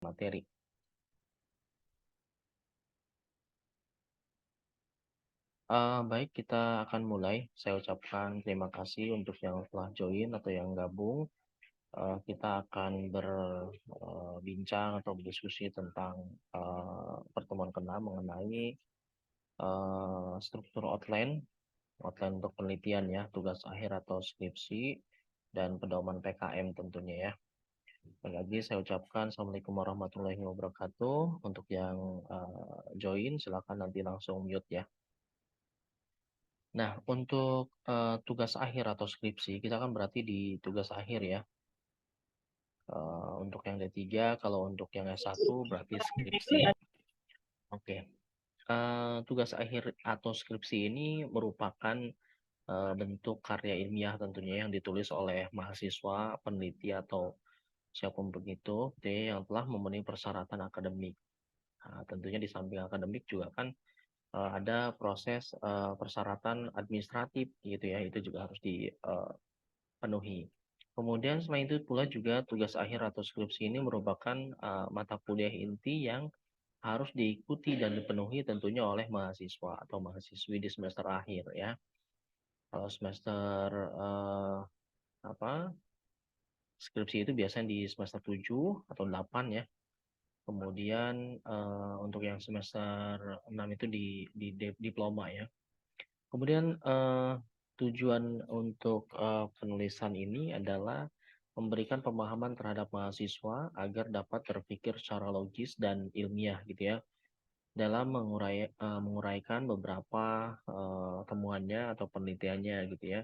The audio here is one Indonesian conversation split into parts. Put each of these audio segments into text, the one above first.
materi. Baik, kita akan mulai. Saya ucapkan terima kasih untuk yang telah join atau yang gabung. Kita akan berbincang atau berdiskusi tentang pertemuan ke-6 mengenai struktur outline untuk penelitian ya, tugas akhir atau skripsi, dan pedoman PKM tentunya ya. Sekali lagi saya ucapkan Assalamualaikum warahmatullahi wabarakatuh. Untuk yang join, silakan nanti langsung mute ya. Nah, untuk tugas akhir atau skripsi, kita kan berarti di tugas akhir ya. Untuk yang D3, kalau untuk yang S1 berarti skripsi. Oke. Tugas akhir atau skripsi ini merupakan bentuk karya ilmiah tentunya yang ditulis oleh mahasiswa, peneliti, atau siapapun begitu yang telah memenuhi persyaratan akademik. Nah, tentunya di samping akademik juga kan ada proses persyaratan administratif gitu ya, itu juga harus dipenuhi. Kemudian selain itu pula juga tugas akhir atau skripsi ini merupakan mata kuliah inti yang harus diikuti dan dipenuhi tentunya oleh mahasiswa atau mahasiswi di semester akhir ya. Kalau semester skripsi itu biasanya di semester 7 atau 8 ya. Kemudian untuk yang semester 6 itu di diploma ya. Kemudian tujuan untuk penulisan ini adalah memberikan pemahaman terhadap mahasiswa agar dapat berpikir secara logis dan ilmiah gitu ya dalam menguraikan beberapa temuannya atau penelitiannya gitu ya,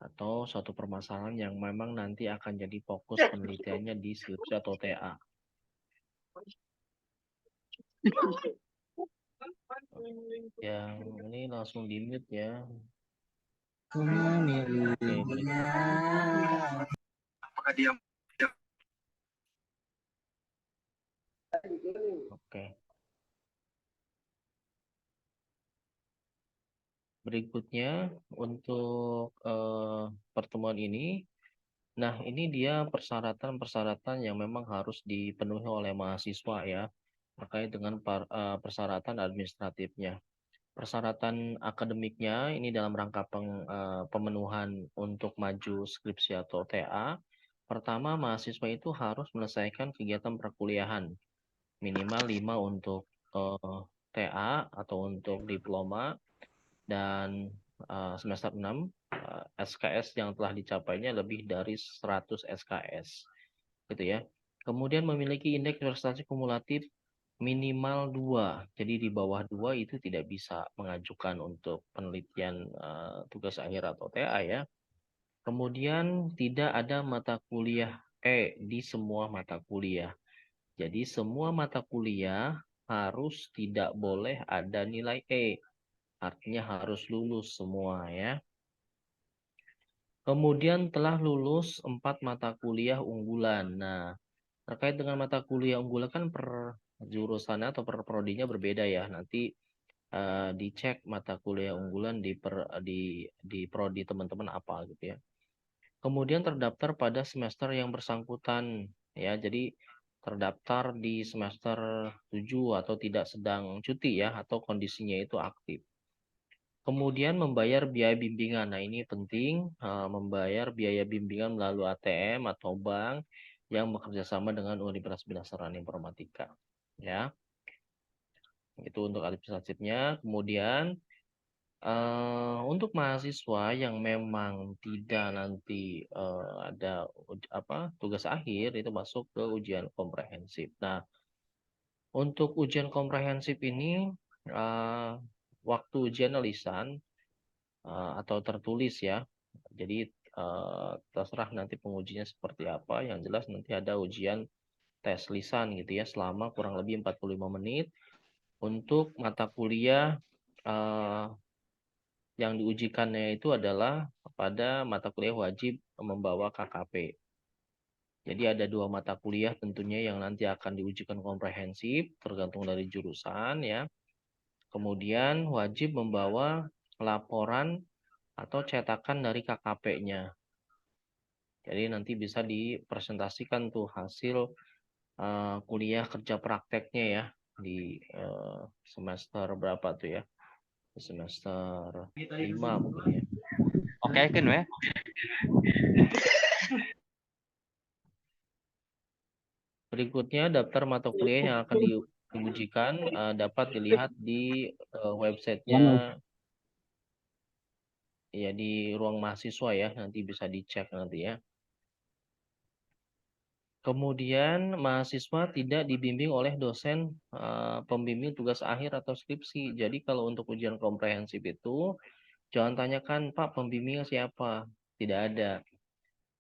atau suatu permasalahan yang memang nanti akan jadi fokus penelitiannya di skripsi atau TA. Yang ini langsung di mute ya. Oke, baik. Apakah dia Oke. Berikutnya untuk pertemuan ini, nah ini dia persyaratan-persyaratan yang memang harus dipenuhi oleh mahasiswa ya, terkait dengan persyaratan administratifnya. Persyaratan akademiknya ini dalam rangka pemenuhan untuk maju skripsi atau TA. Pertama, mahasiswa itu harus menyelesaikan kegiatan perkuliahan minimal 5 untuk TA atau untuk diploma, dan semester 6 SKS yang telah dicapainya lebih dari 100 SKS gitu ya. Kemudian memiliki indeks prestasi kumulatif minimal 2. Jadi di bawah 2 itu tidak bisa mengajukan untuk penelitian tugas akhir atau TA ya. Kemudian tidak ada mata kuliah di semua mata kuliah. Jadi semua mata kuliah harus tidak boleh ada nilai artinya harus lulus semua ya. Kemudian telah lulus 4 mata kuliah unggulan. Nah, terkait dengan mata kuliah unggulan kan per jurusannya atau per prodinya berbeda ya. Nanti dicek mata kuliah unggulan di prodi teman-teman apa gitu ya. Kemudian terdaftar pada semester yang bersangkutan ya. Jadi terdaftar di semester 7 atau tidak sedang cuti ya, atau kondisinya itu aktif. Kemudian membayar biaya bimbingan. Nah, ini penting, membayar biaya bimbingan melalui ATM atau bank yang bekerja sama dengan Universitas Binasaran Informatika. Ya, itu untuk administratifnya. Kemudian untuk mahasiswa yang memang tidak nanti ada tugas akhir, itu masuk ke ujian komprehensif. Nah, untuk ujian komprehensif ini waktu ujian lisan atau tertulis ya. Jadi terserah nanti pengujinya seperti apa. Yang jelas nanti ada ujian tes lisan gitu ya selama kurang lebih 45 menit untuk mata kuliah yang diujikannya itu adalah pada mata kuliah wajib membawa KKP. Jadi ada 2 mata kuliah tentunya yang nanti akan diujikan komprehensif tergantung dari jurusan ya. Kemudian wajib membawa laporan atau cetakan dari KKP-nya. Jadi nanti bisa dipresentasikan tuh hasil kuliah kerja prakteknya ya di semester berapa tuh ya? Semester 5 mungkin ya. Oke, kan we. Berikutnya daftar mata kuliah yang akan diujikan dapat dilihat di websitenya ya di ruang mahasiswa ya, nanti bisa dicek nanti ya. Kemudian mahasiswa tidak dibimbing oleh dosen pembimbing tugas akhir atau skripsi. Jadi kalau untuk ujian komprehensif itu jangan tanyakan Pak pembimbingnya siapa. Tidak ada.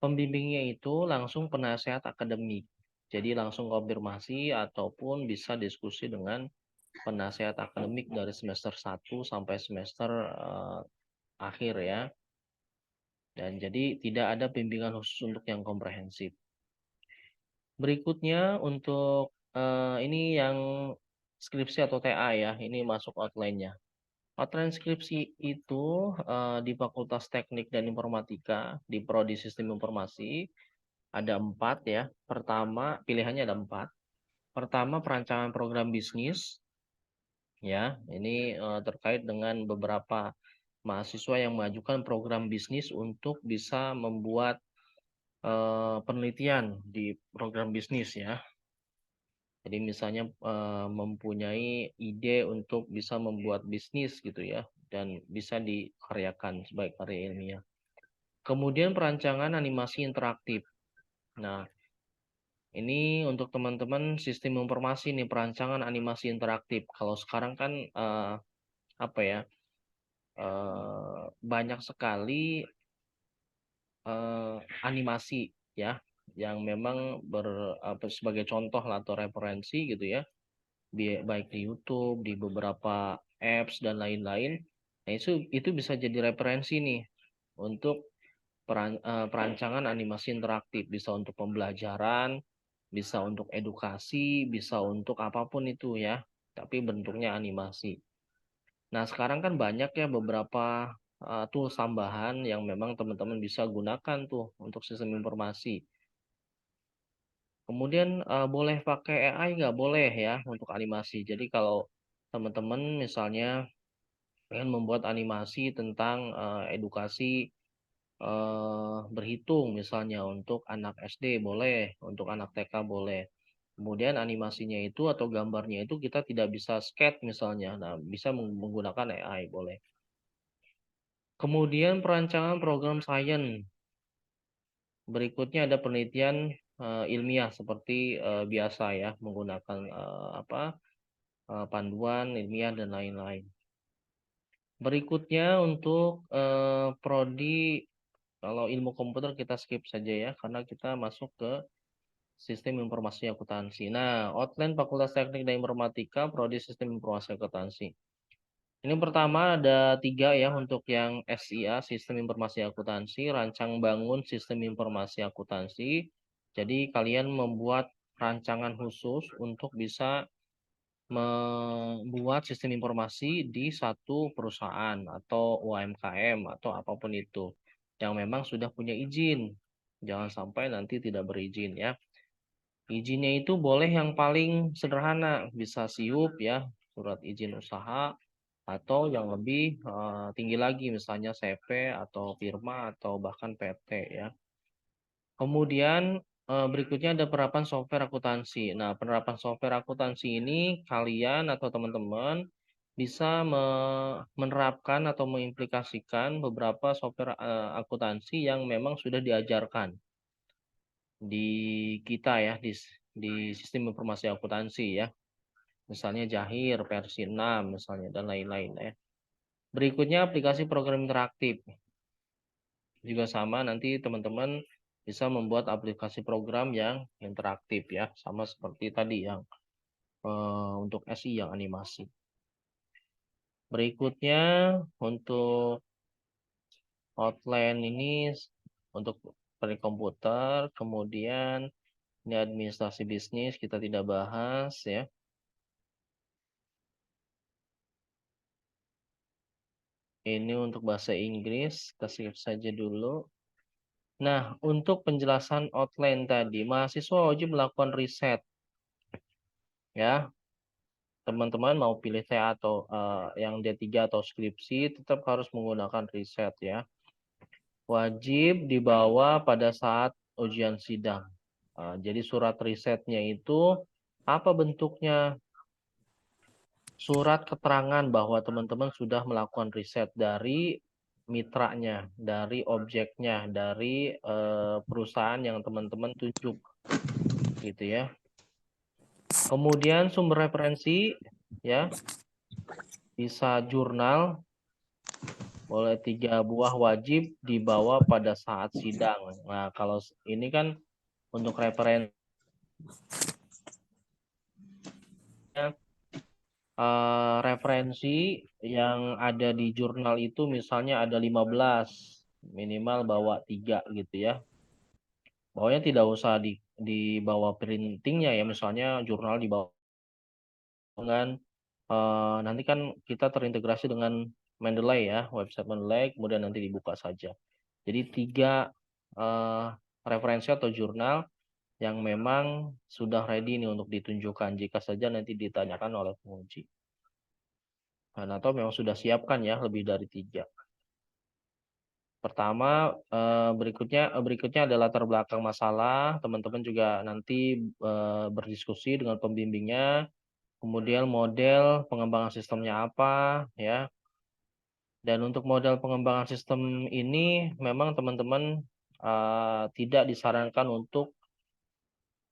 Pembimbingnya itu langsung penasehat akademik. Jadi langsung konfirmasi ataupun bisa diskusi dengan penasehat akademik dari semester 1 sampai semester akhir ya. Dan jadi tidak ada bimbingan khusus untuk yang komprehensif. Berikutnya untuk ini yang skripsi atau TA ya, ini masuk outline-nya. Outline skripsi itu di Fakultas Teknik dan Informatika, di Prodi Sistem Informasi, ada 4 ya. Pertama, pilihannya ada 4. Pertama, perancangan program bisnis. Ya, ini terkait dengan beberapa mahasiswa yang mengajukan program bisnis untuk bisa membuat penelitian di program bisnis ya. Jadi misalnya mempunyai ide untuk bisa membuat bisnis gitu ya dan bisa dikaryakan sebagai karya ilmiah. Kemudian perancangan animasi interaktif. Nah, ini untuk teman-teman sistem informasi nih perancangan animasi interaktif. Kalau sekarang kan apa ya? Banyak sekali animasi ya yang memang sebagai contoh lah atau referensi gitu ya baik di YouTube, di beberapa apps dan lain-lain. Nah, itu bisa jadi referensi nih untuk perancangan animasi interaktif, bisa untuk pembelajaran, bisa untuk edukasi, bisa untuk apapun itu ya, tapi bentuknya animasi. Nah, sekarang kan banyak ya beberapa tools tambahan yang memang teman-teman bisa gunakan tuh untuk sistem informasi. Kemudian boleh pakai AI nggak boleh ya untuk animasi. Jadi kalau teman-teman misalnya pengen membuat animasi tentang edukasi berhitung misalnya untuk anak SD boleh, untuk anak TK boleh. Kemudian animasinya itu atau gambarnya itu kita tidak bisa sketch misalnya. Nah, bisa menggunakan AI boleh. Kemudian perancangan program sains. Berikutnya ada penelitian ilmiah seperti biasa ya menggunakan panduan ilmiah dan lain-lain. Berikutnya untuk prodi kalau ilmu komputer kita skip saja ya karena kita masuk ke sistem informasi akuntansi. Nah, outline Fakultas Teknik dan Informatika prodi sistem informasi akuntansi. Ini pertama ada 3 ya untuk yang SIA, Sistem Informasi Akuntansi, rancang bangun Sistem Informasi Akuntansi. Jadi kalian membuat rancangan khusus untuk bisa membuat sistem informasi di satu perusahaan atau UMKM atau apapun itu yang memang sudah punya izin. Jangan sampai nanti tidak berizin ya. Izinnya itu boleh yang paling sederhana, bisa SIUP ya, surat izin usaha, atau yang lebih tinggi lagi misalnya CV atau firma atau bahkan PT ya. Kemudian berikutnya ada penerapan software akuntansi. Nah, penerapan software akuntansi ini kalian atau teman-teman bisa menerapkan atau mengimplikasikan beberapa software akuntansi yang memang sudah diajarkan di kita ya di sistem informasi akuntansi ya. Misalnya Jahir versi 6 misalnya dan lain-lain ya. Berikutnya aplikasi program interaktif. Juga sama nanti teman-teman bisa membuat aplikasi program yang interaktif ya, sama seperti tadi yang untuk SI yang animasi. Berikutnya untuk outline ini untuk komputer, kemudian ini administrasi bisnis kita tidak bahas ya. Ini untuk bahasa Inggris, kita skip saja dulu. Nah, untuk penjelasan outline tadi, mahasiswa wajib melakukan riset ya. Teman-teman mau pilih TA atau yang D3 atau skripsi, tetap harus menggunakan riset ya. Wajib dibawa pada saat ujian sidang. Jadi surat risetnya itu apa bentuknya? Surat keterangan bahwa teman-teman sudah melakukan riset dari mitranya, dari objeknya, dari perusahaan yang teman-teman tunjuk, gitu ya. Kemudian sumber referensi, ya, bisa jurnal, boleh 3 buah, wajib dibawa pada saat sidang. Nah, kalau ini kan untuk referensi referensi yang ada di jurnal itu misalnya ada 15, minimal bawa 3 gitu ya. Bawanya tidak usah dibawa printingnya ya, misalnya jurnal dibawa dengan nanti kan kita terintegrasi dengan Mendeley ya, website Mendeley, kemudian nanti dibuka saja. Jadi 3 referensi atau jurnal yang memang sudah ready nih untuk ditunjukkan jika saja nanti ditanyakan oleh penguji. Nah, atau memang sudah siapkan ya lebih dari 3. Pertama, berikutnya adalah latar belakang masalah. Teman-teman juga nanti berdiskusi dengan pembimbingnya. Kemudian model pengembangan sistemnya apa ya. Dan untuk model pengembangan sistem ini memang teman-teman tidak disarankan untuk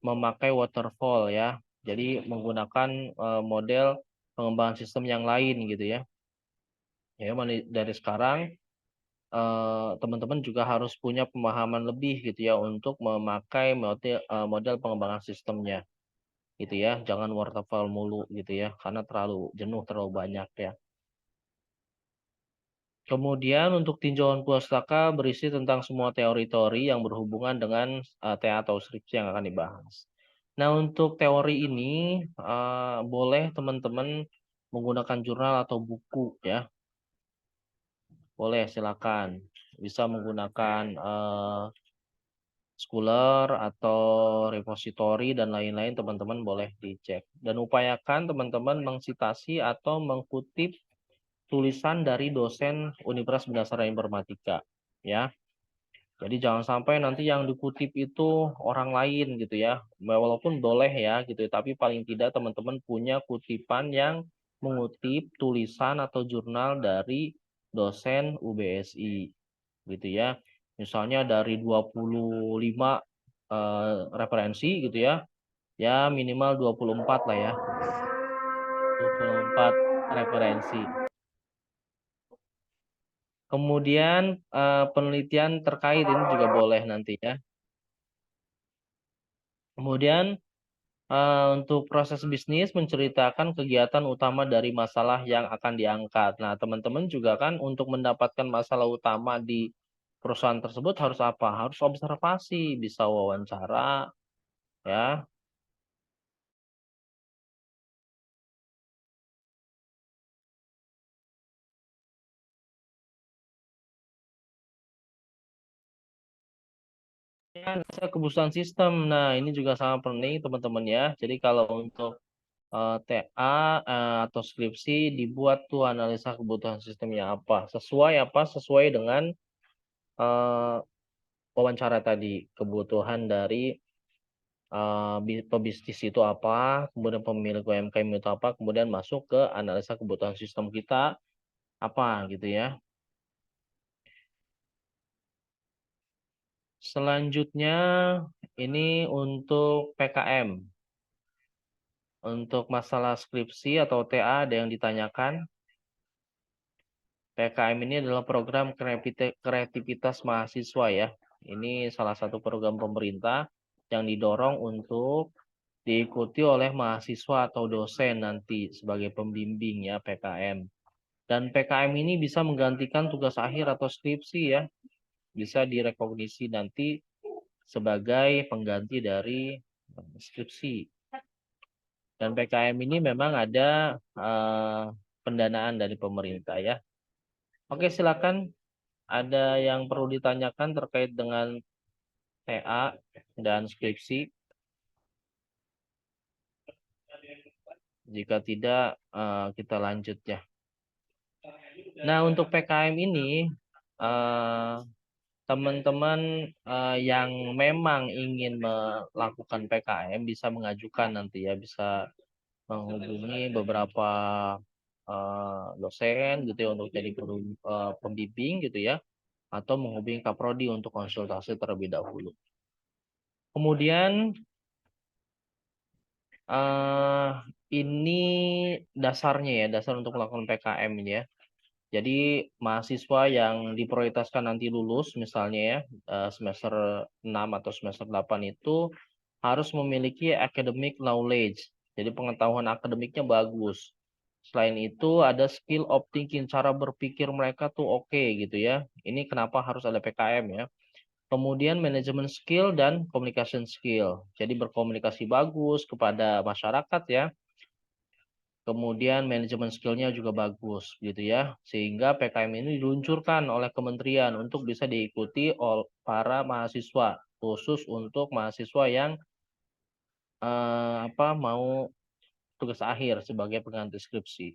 memakai waterfall ya. Jadi menggunakan model pengembangan sistem yang lain gitu ya. Ya, dari sekarang teman-teman juga harus punya pemahaman lebih gitu ya untuk memakai model pengembangan sistemnya gitu ya. Jangan waterfall mulu gitu ya, karena terlalu jenuh, terlalu banyak ya. Kemudian untuk tinjauan pustaka berisi tentang semua teori-teori yang berhubungan dengan TA atau skripsi yang akan dibahas. Nah, untuk teori ini boleh teman-teman menggunakan jurnal atau buku ya. Boleh, silakan. Bisa menggunakan Scholar atau repository dan lain-lain, teman-teman boleh dicek. Dan upayakan teman-teman mengsitasi atau mengkutip tulisan dari dosen Universitas Berdasarkan Informatika ya. Jadi jangan sampai nanti yang dikutip itu orang lain gitu ya. Walaupun boleh ya gitu, tapi paling tidak teman-teman punya kutipan yang mengutip tulisan atau jurnal dari dosen UBSI gitu ya. Misalnya dari 25 referensi gitu ya. Ya minimal 24 lah ya. 24 referensi. Kemudian penelitian terkait ini juga boleh nanti ya. Kemudian untuk proses bisnis menceritakan kegiatan utama dari masalah yang akan diangkat. Nah, teman-teman juga kan untuk mendapatkan masalah utama di perusahaan tersebut harus apa? Harus observasi, bisa wawancara, ya. Analisa kebutuhan sistem. Nah, ini juga sangat penting teman-teman ya. Jadi kalau untuk TA atau skripsi dibuat tuh analisa kebutuhan sistemnya apa? Sesuai dengan eh, wawancara tadi. Kebutuhan dari pebisnis itu apa, kemudian pemilik UMKM itu apa, kemudian masuk ke analisa kebutuhan sistem kita apa gitu ya. Selanjutnya ini untuk PKM. Untuk masalah skripsi atau TA ada yang ditanyakan. PKM ini adalah program kreativitas mahasiswa ya. Ini salah satu program pemerintah yang didorong untuk diikuti oleh mahasiswa atau dosen nanti sebagai pembimbing ya PKM. Dan PKM ini bisa menggantikan tugas akhir atau skripsi ya. Bisa direkognisi nanti sebagai pengganti dari skripsi. Dan PKM ini memang ada pendanaan dari pemerintah ya. Oke, silakan. Ada yang perlu ditanyakan terkait dengan TA dan skripsi? Jika tidak, kita lanjut ya. Nah, untuk PKM ini, teman-teman yang memang ingin melakukan PKM bisa mengajukan nanti ya, bisa menghubungi beberapa dosen gitu ya untuk jadi pembimbing gitu ya, atau menghubungi Kaprodi untuk konsultasi terlebih dahulu. Kemudian ini dasarnya ya, dasar untuk melakukan PKM ini ya. Jadi mahasiswa yang diprioritaskan nanti lulus misalnya ya, semester 6 atau semester 8 itu harus memiliki academic knowledge. Jadi pengetahuan akademiknya bagus. Selain itu ada skill of thinking, cara berpikir mereka tuh oke gitu ya. Ini kenapa harus ada PKM ya. Kemudian manajemen skill dan communication skill. Jadi berkomunikasi bagus kepada masyarakat ya. Kemudian manajemen skillnya juga bagus gitu ya. Sehingga PKM ini diluncurkan oleh kementerian untuk bisa diikuti oleh para mahasiswa. Khusus untuk mahasiswa yang mau tugas akhir sebagai pengganti skripsi.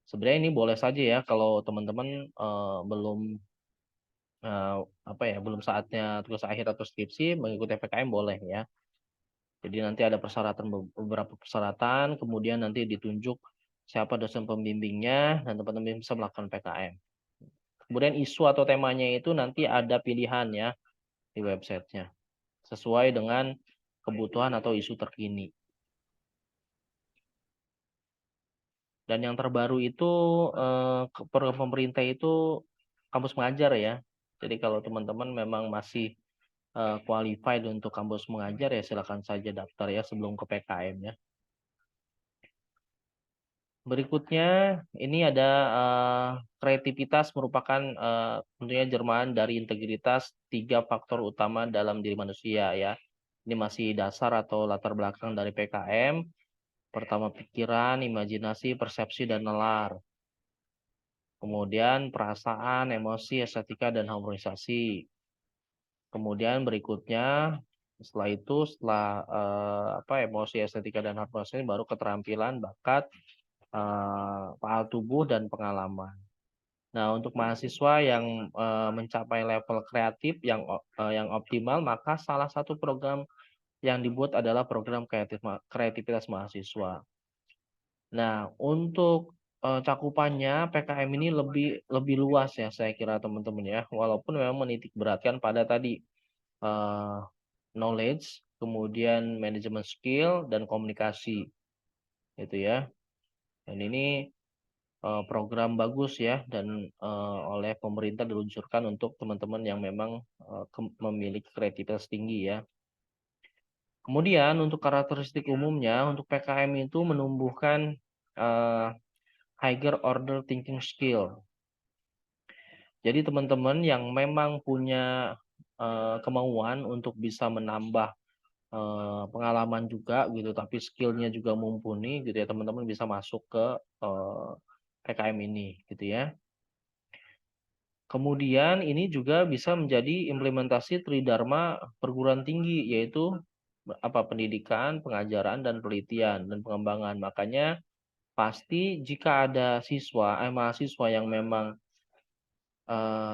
Sebenarnya ini boleh saja ya kalau teman-teman belum belum saatnya tugas akhir atau skripsi mengikuti PKM boleh ya. Jadi nanti ada persyaratan, beberapa persyaratan, kemudian nanti ditunjuk siapa dosen pembimbingnya dan teman-teman bisa melakukan PKM. Kemudian isu atau temanya itu nanti ada pilihan ya di websitenya sesuai dengan kebutuhan atau isu terkini. Dan yang terbaru itu program pemerintah itu kampus mengajar ya. Jadi kalau teman-teman memang masih qualified untuk kampus mengajar ya silakan saja daftar ya sebelum ke PKM ya. Berikutnya ini ada kreativitas merupakan tentunya jelmaan dari integritas 3 faktor utama dalam diri manusia ya. Ini masih dasar atau latar belakang dari PKM. Pertama pikiran, imajinasi, persepsi, dan nalar. Kemudian perasaan, emosi, estetika, dan harmonisasi. Kemudian berikutnya setelah emosi, estetika, dan harmonisasi baru keterampilan, bakat, faal tubuh, dan pengalaman. Nah, untuk mahasiswa yang mencapai level kreatif yang optimal, maka salah satu program yang dibuat adalah program kreativitas mahasiswa. Nah, untuk cakupannya PKM ini lebih luas ya saya kira teman-teman ya. Walaupun memang menitik beratkan pada tadi eh, knowledge, kemudian manajemen skill dan komunikasi gitu ya. Dan ini program bagus ya dan oleh pemerintah diluncurkan untuk teman-teman yang memang memiliki kreativitas tinggi ya. Kemudian untuk karakteristik umumnya untuk PKM itu menumbuhkan eh, higher order thinking skill. Jadi teman-teman yang memang punya kemauan untuk bisa menambah pengalaman juga gitu, tapi skillnya juga mumpuni gitu ya, teman-teman bisa masuk ke PKM ini gitu ya. Kemudian ini juga bisa menjadi implementasi Tridharma perguruan tinggi, yaitu pendidikan, pengajaran, dan penelitian dan pengembangan. Makanya pasti jika ada mahasiswa yang memang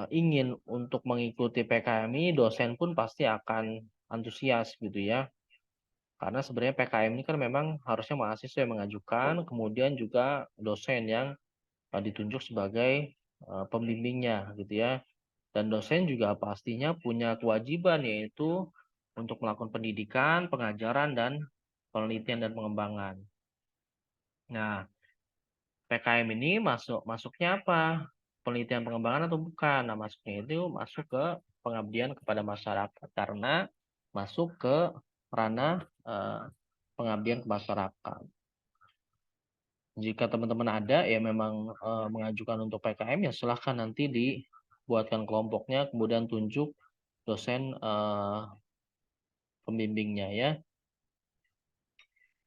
ingin untuk mengikuti PKM ini, dosen pun pasti akan antusias gitu ya. Karena sebenarnya PKM ini kan memang harusnya mahasiswa yang mengajukan, kemudian juga dosen yang ditunjuk sebagai pembimbingnya gitu ya. Dan dosen juga pastinya punya kewajiban yaitu untuk melakukan pendidikan, pengajaran, dan penelitian dan pengembangan. Nah, PKM ini masuknya apa? Penelitian pengembangan atau bukan? Nah, masuknya itu masuk ke pengabdian kepada masyarakat karena masuk ke ranah pengabdian ke masyarakat. Jika teman-teman ada ya memang mengajukan untuk PKM ya silahkan nanti dibuatkan kelompoknya kemudian tunjuk dosen pembimbingnya ya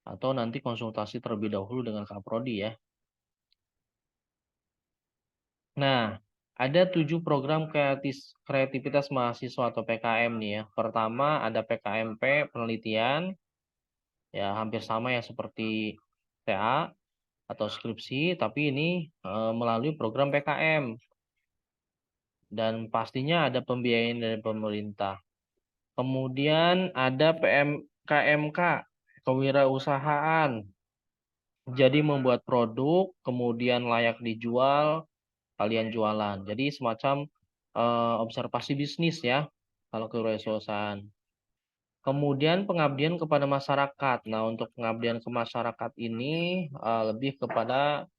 atau nanti konsultasi terlebih dahulu dengan Kaprodi ya. Nah, ada 7 program kreativitas mahasiswa atau PKM nih ya. Pertama ada PKMP penelitian, ya hampir sama ya seperti TA atau skripsi, tapi ini melalui program PKM. Dan pastinya ada pembiayaan dari pemerintah. Kemudian ada KMK, kewirausahaan. Jadi membuat produk, kemudian layak dijual, kalian jualan. Jadi semacam observasi bisnis ya, kalau kewirausahaan. Kemudian pengabdian kepada masyarakat. Nah, untuk pengabdian ke masyarakat ini lebih kepada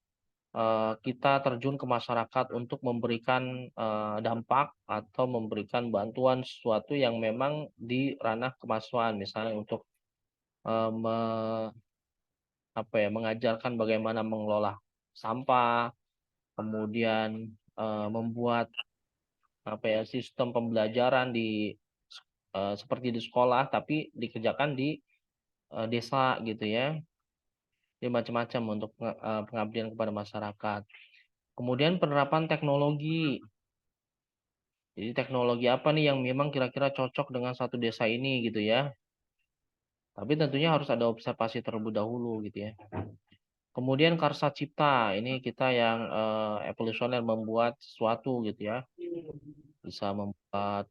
kita terjun ke masyarakat untuk memberikan dampak atau memberikan bantuan sesuatu yang memang di ranah kemahasiswaan, misalnya untuk mengajarkan bagaimana mengelola sampah, kemudian membuat sistem pembelajaran seperti di sekolah, tapi dikerjakan di desa gitu ya. Jadi macam-macam untuk pengabdian kepada masyarakat. Kemudian penerapan teknologi. Jadi teknologi apa nih yang memang kira-kira cocok dengan satu desa ini gitu ya. Tapi tentunya harus ada observasi terlebih dahulu gitu ya. Kemudian karsa cipta, ini kita yang evolusioner membuat sesuatu gitu ya. Bisa membuat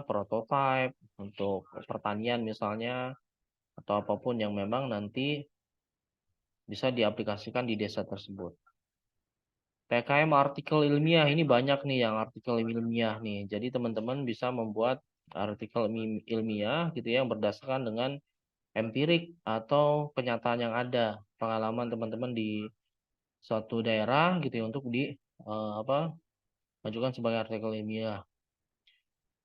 prototipe untuk pertanian misalnya, atau apapun yang memang nanti bisa diaplikasikan di desa tersebut. PKM artikel ilmiah, ini banyak nih yang artikel ilmiah nih. Jadi teman-teman bisa membuat artikel ilmiah gitu ya, yang berdasarkan dengan empirik atau kenyataan yang ada, pengalaman teman-teman di suatu daerah gitu ya, untuk majukan sebagai artikel ilmiah.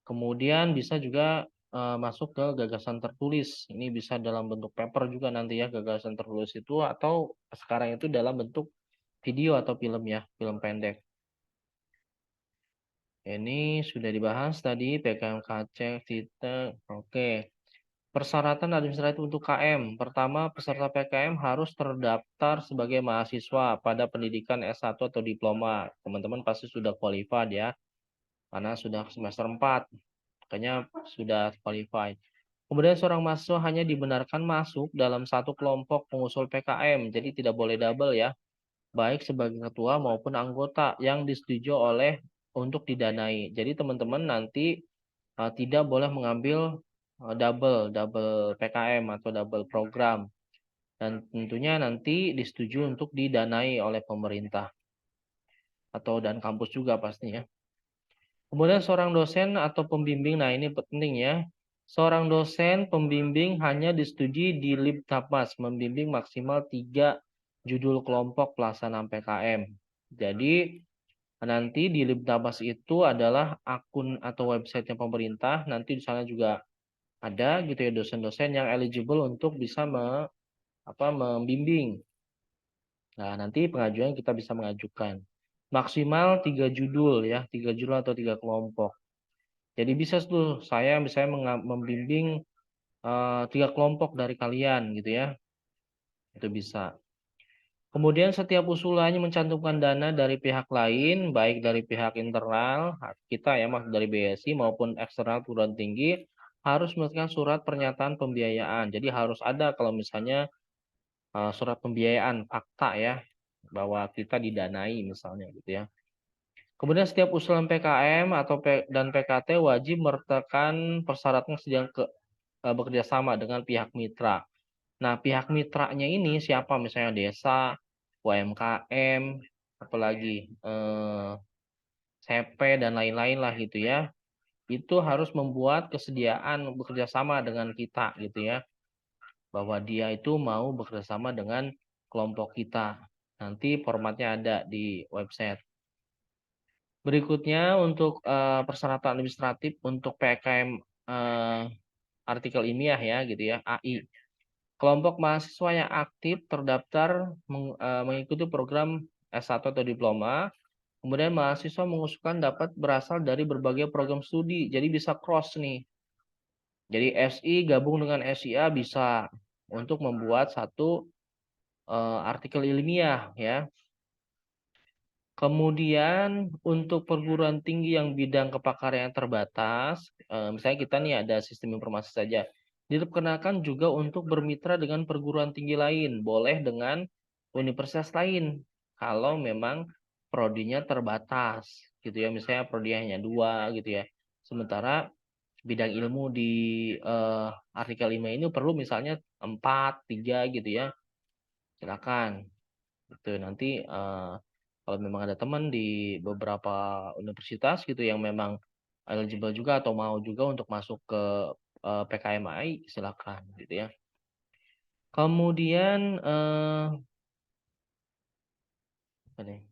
Kemudian bisa juga masuk ke gagasan tertulis. Ini bisa dalam bentuk paper juga nanti ya, gagasan tertulis itu, atau sekarang itu dalam bentuk video atau film ya, film pendek. Ini sudah dibahas tadi PKMKC, kita. Oke. Persyaratan administratif untuk KM. Pertama, peserta PKM harus terdaftar sebagai mahasiswa pada pendidikan S1 atau diploma. Teman-teman pasti sudah qualified ya, karena sudah semester 4. Makanya sudah qualified. Kemudian seorang mahasiswa hanya dibenarkan masuk dalam satu kelompok pengusul PKM. Jadi tidak boleh double ya, baik sebagai ketua maupun anggota yang disetujui oleh untuk didanai. Jadi teman-teman nanti tidak boleh mengambil double PKM atau double program, dan tentunya nanti disetujui untuk didanai oleh pemerintah dan kampus juga pastinya. Kemudian seorang dosen atau pembimbing, nah ini penting ya. Seorang dosen pembimbing hanya disetujui di Libtapmas membimbing maksimal 3 judul kelompok pelaksanaan PKM. Jadi nanti di Libtapmas itu adalah akun atau websitenya pemerintah. Nanti di sana juga ada gitu ya dosen-dosen yang eligible untuk bisa membimbing. Nah, nanti pengajuan kita bisa mengajukan maksimal 3 judul ya, 3 judul atau 3 kelompok. Jadi bisa tuh saya misalnya membimbing 3 kelompok dari kalian gitu ya. Itu bisa. Kemudian setiap usulannya mencantumkan dana dari pihak lain, baik dari pihak internal kita ya, dari BSI maupun eksternal perguruan tinggi, harus melakukan surat pernyataan pembiayaan. Jadi harus ada kalau misalnya surat pembiayaan, fakta ya, bahwa kita didanai misalnya gitu ya. Kemudian setiap usulan PKM dan PKT wajib menyertakan persyaratan bekerja sama dengan pihak mitra. Nah, pihak mitranya ini siapa? Misalnya desa, UMKM, apalagi CP dan lain-lain lah gitu ya. Itu harus membuat kesediaan bekerja sama dengan kita gitu ya. Bahwa dia itu mau bekerja sama dengan kelompok kita. Nanti formatnya ada di website. Berikutnya untuk persyaratan administratif untuk PKM artikel ilmiah ya gitu ya, AI. Kelompok mahasiswa yang aktif terdaftar mengikuti program S1 atau diploma. Kemudian mahasiswa mengusulkan dapat berasal dari berbagai program studi. Jadi bisa cross nih. Jadi SI gabung dengan SIA bisa untuk membuat satu artikel ilmiah ya. Kemudian untuk perguruan tinggi yang bidang kepakaran yang terbatas, misalnya kita nih ada sistem informasi saja. Diperkenakan juga untuk bermitra dengan perguruan tinggi lain, boleh dengan universitas lain kalau memang prodinya terbatas gitu ya, misalnya prodinya hanya 2 gitu ya. Sementara bidang ilmu di artikel 5 ini perlu misalnya 4, 3 gitu ya. Silakan. Gitu. Nanti kalau memang ada teman di beberapa universitas gitu yang memang eligible juga atau mau juga untuk masuk ke PKMAI, silakan gitu ya. Kemudian apa nih?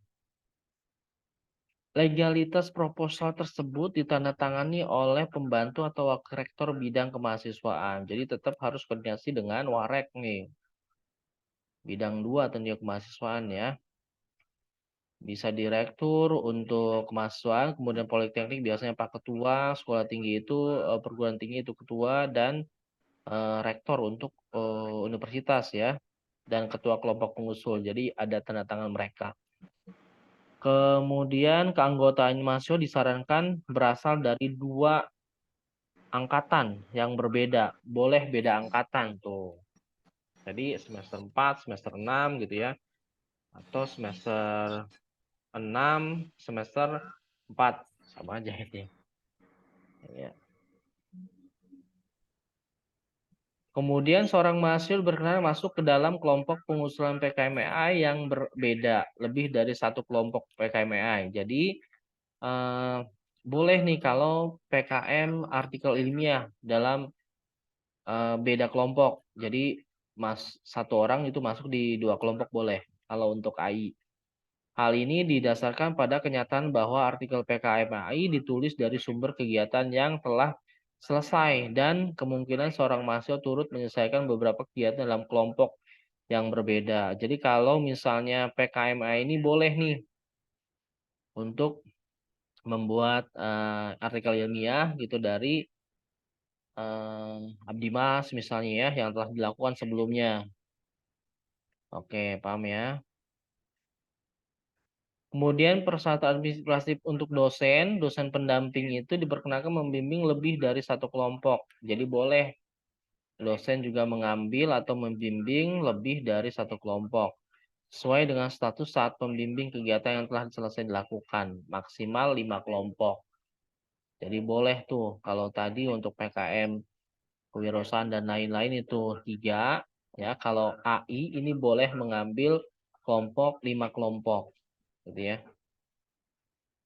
Legalitas proposal tersebut ditandatangani oleh pembantu atau wakil rektor bidang kemahasiswaan. Jadi tetap harus koordinasi dengan warek nih. Bidang 2 tentunya kemahasiswaan ya. Bisa direktur untuk kemahasiswaan, kemudian politeknik biasanya Pak Ketua, sekolah tinggi itu perguruan tinggi itu ketua dan rektor untuk universitas ya, dan ketua kelompok pengusul. Jadi ada tanda tangan mereka. Kemudian keanggotaan mahasiswa disarankan berasal dari 2 angkatan yang berbeda. Boleh beda angkatan tuh. Jadi semester 4, semester 6 gitu ya. Atau semester 6, semester 4. Sama aja ini. Ya. Kemudian seorang mahasiswa berkenan masuk ke dalam kelompok pengusulan PKMAI yang berbeda, lebih dari satu kelompok PKMAI. Jadi boleh nih kalau PKM artikel ilmiah dalam beda kelompok. Jadi satu orang itu masuk di 2 kelompok boleh kalau untuk AI. Hal ini didasarkan pada kenyataan bahwa artikel PKMAI ditulis dari sumber kegiatan yang telah selesai dan kemungkinan seorang mahasiswa turut menyelesaikan beberapa kegiatan dalam kelompok yang berbeda. Jadi kalau misalnya PKMAI ini boleh nih untuk membuat artikel ilmiah gitu dari Abdimas misalnya ya yang telah dilakukan sebelumnya. Oke, paham ya. Kemudian persyaratan administratif untuk dosen pendamping itu diperkenakan membimbing lebih dari satu kelompok. Jadi boleh dosen juga mengambil atau membimbing lebih dari satu kelompok. Sesuai dengan status saat pembimbing kegiatan yang telah selesai dilakukan. Maksimal 5 kelompok. Jadi boleh tuh kalau tadi untuk PKM, kewirausahaan dan lain-lain itu 3. Ya, kalau AI ini boleh mengambil kelompok 5 kelompok. Gitu ya.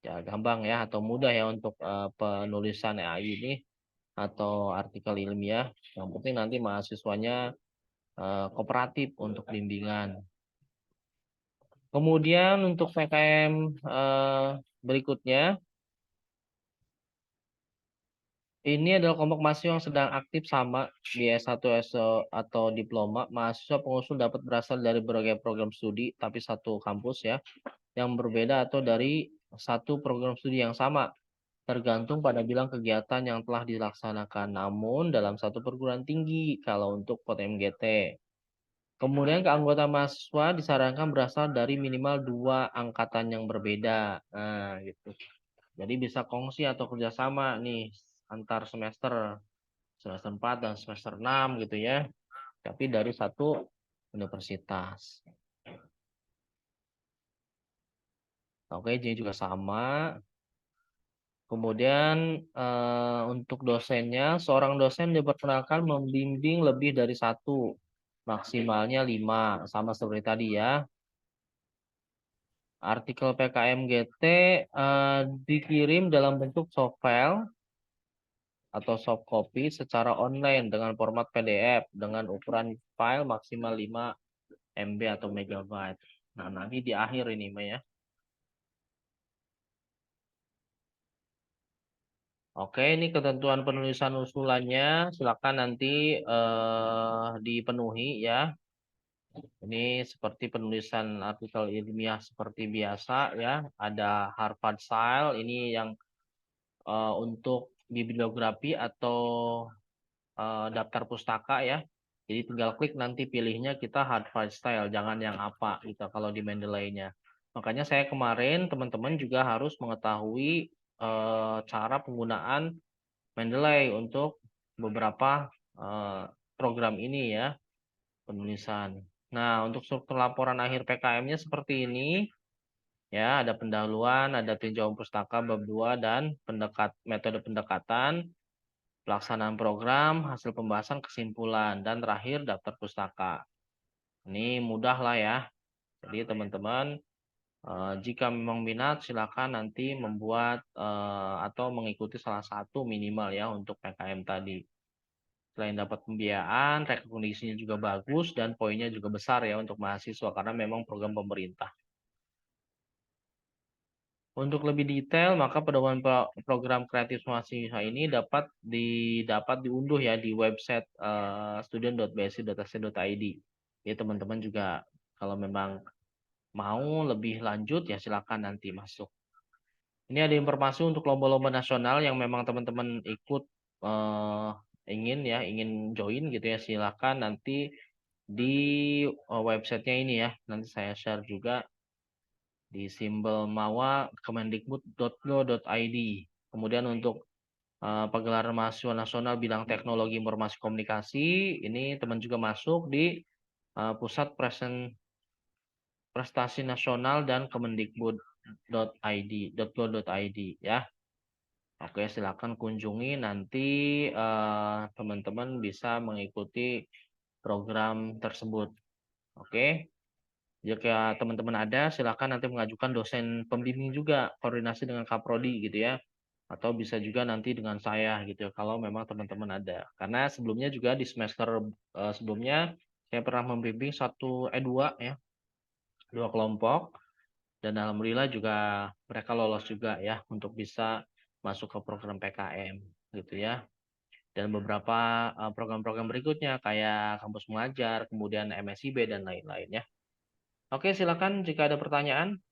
Ya gampang ya atau mudah ya untuk penulisan AI ini atau artikel ilmiah. Yang penting nanti mahasiswanya kooperatif untuk bimbingan. Kemudian untuk PKM berikutnya, ini adalah kelompok mahasiswa yang sedang aktif sama di S1 atau diploma. Mahasiswa pengusul dapat berasal dari berbagai program studi, tapi satu kampus ya, yang berbeda atau dari satu program studi yang sama. Tergantung pada bilang kegiatan yang telah dilaksanakan, namun dalam satu perguruan tinggi kalau untuk POTMGT. Kemudian keanggotaan mahasiswa disarankan berasal dari minimal 2 angkatan yang berbeda. Nah, gitu. Jadi bisa kongsi atau kerjasama nih antar semester 4 dan semester 6 gitu ya. Tapi dari satu universitas. Oke, jadi juga sama. Kemudian untuk dosennya, seorang dosen diperkenalkan membimbing lebih dari satu, maksimalnya 5, sama seperti tadi ya. Artikel PKMGT dikirim dalam bentuk soft file atau soft copy secara online dengan format PDF dengan ukuran file maksimal 5 MB atau megabyte. Nah, nanti di akhir ini ya. Oke, ini ketentuan penulisan usulannya. Silakan nanti dipenuhi ya. Ini seperti penulisan artikel ilmiah seperti biasa ya. Ada Harvard Style. Ini yang untuk bibliografi atau daftar pustaka ya. Jadi tinggal klik nanti pilihnya kita Harvard Style. Jangan yang apa gitu kalau di Mendeley-nya. Makanya saya kemarin teman-teman juga harus mengetahui cara penggunaan Mendeley untuk beberapa program ini ya, penulisan. Nah, untuk struktur laporan akhir PKM-nya seperti ini. Ya, ada pendahuluan, ada tinjauan pustaka bab 2 dan metode pendekatan, pelaksanaan program, hasil pembahasan, kesimpulan, dan terakhir daftar pustaka. Ini mudah lah ya. Jadi teman-teman jika memang minat silakan nanti membuat atau mengikuti salah satu minimal ya untuk PKM tadi. Selain dapat pembiayaan, rekomendasinya juga bagus dan poinnya juga besar ya untuk mahasiswa karena memang program pemerintah. Untuk lebih detail, maka pedoman program kreatif mahasiswa ini dapat diunduh ya di website student.bsi.ac.id. Ya teman-teman juga kalau memang mau lebih lanjut ya silakan nanti masuk. Ini ada informasi untuk lomba-lomba nasional yang memang teman-teman ikut ingin join gitu ya silakan nanti di websitenya ini ya. Nanti saya share juga di simbol mawa kemendikbud.go.id. Kemudian untuk pagelaran mahasiswa nasional bidang teknologi informasi komunikasi, ini teman juga masuk di pusat prestasi nasional dan kemendikbud.go.id ya. Oke, silakan kunjungi nanti teman-teman bisa mengikuti program tersebut. Oke. Jika teman-teman ada, silakan nanti mengajukan dosen pembimbing juga, koordinasi dengan Kaprodi gitu ya. Atau bisa juga nanti dengan saya gitu ya, kalau memang teman-teman ada. Karena sebelumnya juga di semester sebelumnya, saya pernah membimbing dua ya, 2 kelompok. Dan alhamdulillah juga mereka lolos juga ya, untuk bisa masuk ke program PKM gitu ya. Dan beberapa program-program berikutnya kayak kampus mengajar, kemudian MSIB dan lain-lain ya. Oke, silakan jika ada pertanyaan.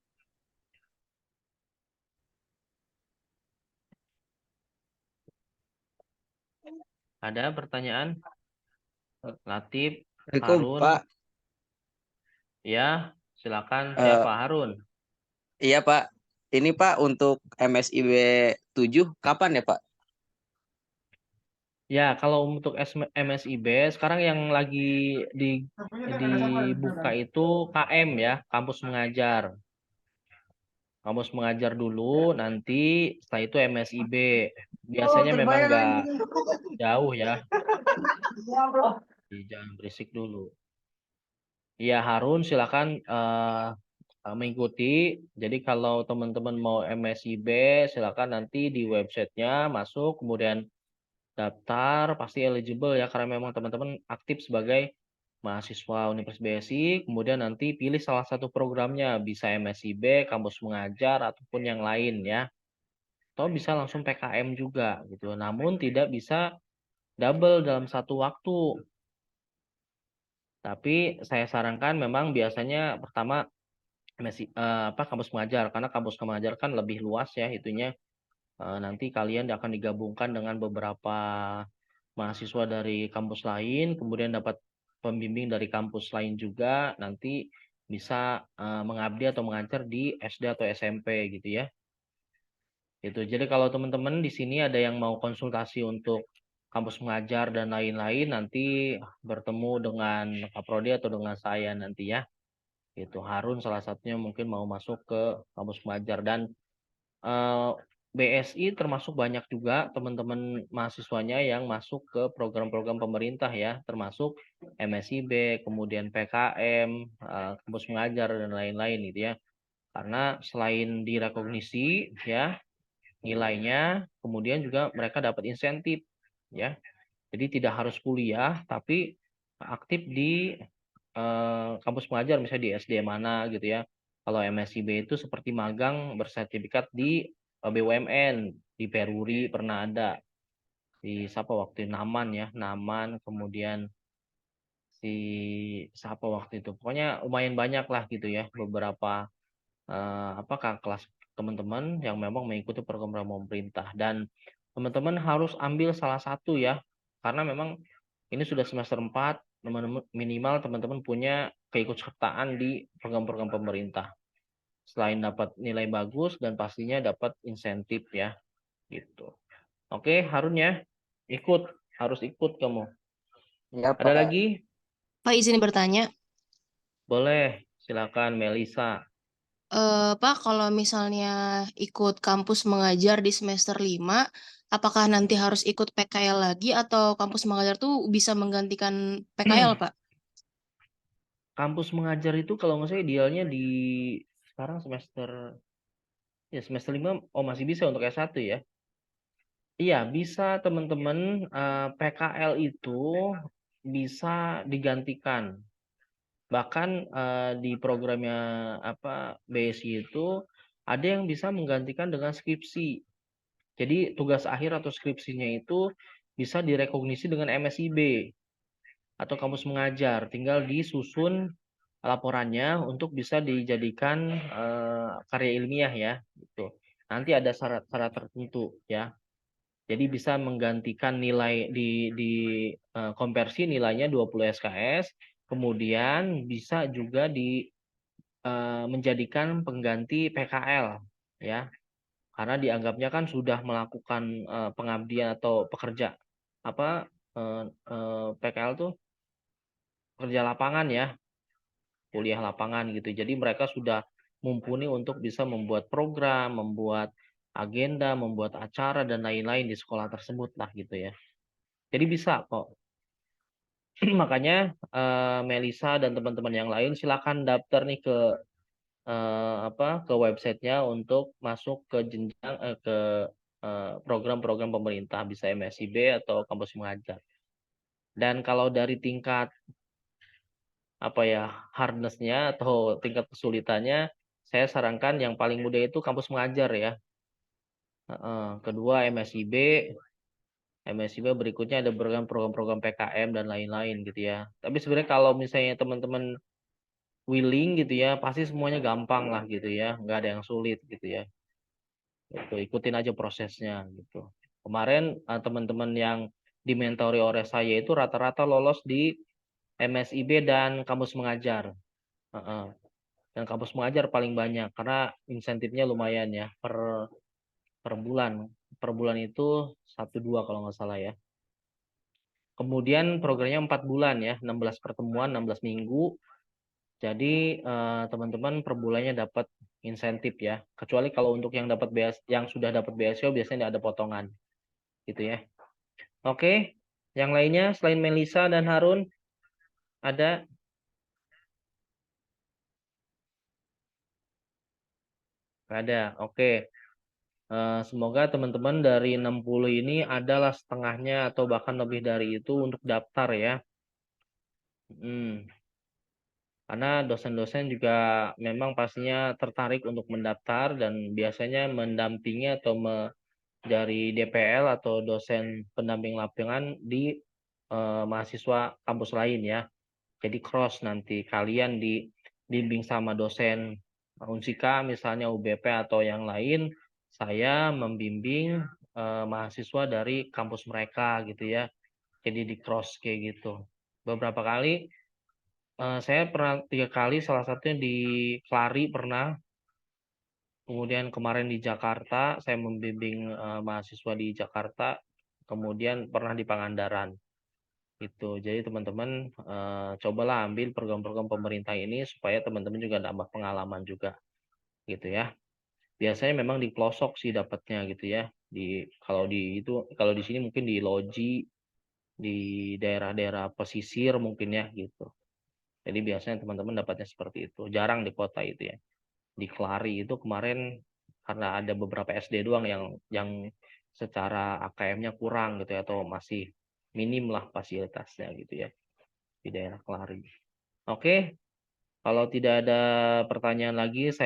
Ada pertanyaan? Latif, Assalamualaikum, Harun. Pak. Ya, silakan. Eh, Siapa Harun? iya, Pak. Ini, Pak, untuk MSIB 7 kapan ya, Pak? Ya, kalau untuk MSIB sekarang yang lagi dibuka itu KM ya, kampus mengajar. Kampus mengajar dulu, nanti setelah itu MSIB. Biasanya memang nggak jauh ya, jangan berisik dulu. Iya Harun, silakan mengikuti. Jadi kalau teman-teman mau MSIB, silakan nanti di websitenya masuk, kemudian daftar, pasti eligible ya, karena memang teman-teman aktif sebagai mahasiswa Universitas BSI, kemudian nanti pilih salah satu programnya, bisa MSIB, kampus mengajar, ataupun yang lain ya. Atau bisa langsung PKM juga gitu. Namun tidak bisa double dalam satu waktu. Tapi saya sarankan memang biasanya pertama kampus mengajar, karena kampus mengajar kan lebih luas ya itunya. Nanti kalian akan digabungkan dengan beberapa mahasiswa dari kampus lain, kemudian dapat pembimbing dari kampus lain juga, nanti bisa mengabdi atau mengajar di SD atau SMP gitu ya. Itu. Jadi kalau teman-teman di sini ada yang mau konsultasi untuk kampus mengajar dan lain-lain, nanti bertemu dengan Kaprodi atau dengan saya nanti ya. Itu Harun salah satunya mungkin mau masuk ke kampus mengajar, dan BSI termasuk banyak juga teman-teman mahasiswanya yang masuk ke program-program pemerintah ya, termasuk MSIB, kemudian PKM, kampus mengajar dan lain-lain gitu ya. Karena selain direkognisi ya nilainya, kemudian juga mereka dapat insentif ya. Jadi tidak harus kuliah, tapi aktif di kampus mengajar misalnya di SD mana gitu ya. Kalau MSIB itu seperti magang bersertifikat di BUMN, di Peruri pernah ada, di siapa waktu Naman ya, Naman, kemudian si siapa waktu itu. Pokoknya lumayan banyak lah gitu ya beberapa apakah kelas teman-teman yang memang mengikuti program pemerintah, dan teman-teman harus ambil salah satu ya, karena memang ini sudah semester 4, minimal teman-teman punya keikutsertaan di program-program pemerintah. Selain dapat nilai bagus dan pastinya dapat insentif ya, gitu. Oke, Harun ya, harus ikut kamu. Ya, Ada Pak. lagi? Pak izin bertanya, Boleh, silakan Melisa. Pak kalau misalnya ikut kampus mengajar di semester 5, apakah nanti harus ikut PKL lagi atau kampus mengajar tuh bisa menggantikan PKL, Pak? Kampus mengajar itu kalau nggak salah idealnya di sekarang semester 5 masih bisa untuk S1 ya. Iya, bisa teman-teman, PKL itu bisa digantikan. Bahkan di programnya BSI itu ada yang bisa menggantikan dengan skripsi. Jadi tugas akhir atau skripsinya itu bisa direkognisi dengan MSIB atau kampus mengajar. Tinggal disusun laporannya untuk bisa dijadikan karya ilmiah ya, gitu. Nanti ada syarat-syarat tertentu ya. Jadi bisa menggantikan nilai di konversi nilainya 20 SKS, kemudian bisa juga menjadikan pengganti PKL ya. Karena dianggapnya kan sudah melakukan pengabdian atau PKL tuh kerja lapangan ya, kuliah lapangan gitu. Jadi mereka sudah mumpuni untuk bisa membuat program, membuat agenda, membuat acara dan lain-lain di sekolah tersebut lah gitu ya. Jadi bisa kok. Makanya Melisa dan teman-teman yang lain silakan daftar nih ke websitenya untuk masuk ke jenjang ke program-program pemerintah, bisa MSIB atau kampus mengajar. Dan kalau dari tingkat hardness-nya atau tingkat kesulitannya, saya sarankan yang paling mudah itu kampus mengajar ya. Kedua MSIB berikutnya ada program-program PKM dan lain-lain gitu ya. Tapi sebenarnya kalau misalnya teman-teman willing gitu ya, pasti semuanya gampang lah gitu ya, nggak ada yang sulit gitu ya. Itu ikutin aja prosesnya gitu. Kemarin teman-teman yang dimentori oleh saya itu rata-rata lolos di MSIB dan kampus mengajar. Dan kampus mengajar paling banyak karena insentifnya lumayan ya per bulan. Per bulan itu 1-2 kalau nggak salah ya. Kemudian programnya 4 bulan ya, 16 pertemuan, 16 minggu. Jadi teman-teman per bulannya dapat insentif ya. Kecuali kalau untuk yang sudah dapat BSO biasanya ada potongan gitu ya. Oke, yang lainnya selain Melisa dan Harun ada? Ada. Oke. Semoga teman-teman dari 60 ini adalah setengahnya atau bahkan lebih dari itu untuk daftar ya. Karena dosen-dosen juga memang pastinya tertarik untuk mendaftar dan biasanya mendampingi atau dari DPL atau dosen pendamping lapangan di mahasiswa kampus lain ya. Jadi cross nanti kalian dibimbing sama dosen Unsika misalnya UBP atau yang lain, saya membimbing mahasiswa dari kampus mereka gitu ya. Jadi di cross kayak gitu. Beberapa kali saya pernah 3 kali, salah satunya di Klari pernah. Kemudian kemarin di Jakarta, saya membimbing mahasiswa di Jakarta. Kemudian pernah di Pangandaran. Gitu. Jadi teman-teman cobalah ambil program-program pemerintah ini supaya teman-teman juga nambah pengalaman juga gitu ya. Biasanya memang di pelosok sih dapatnya gitu ya. Kalau di sini mungkin di loji, di daerah-daerah pesisir mungkin ya gitu. Jadi biasanya teman-teman dapatnya seperti itu. Jarang di kota itu ya. Di Kelari itu kemarin karena ada beberapa SD doang yang secara AKM-nya kurang gitu ya, atau masih minim lah fasilitasnya gitu ya di daerah Kelari. Oke, kalau tidak ada pertanyaan lagi saya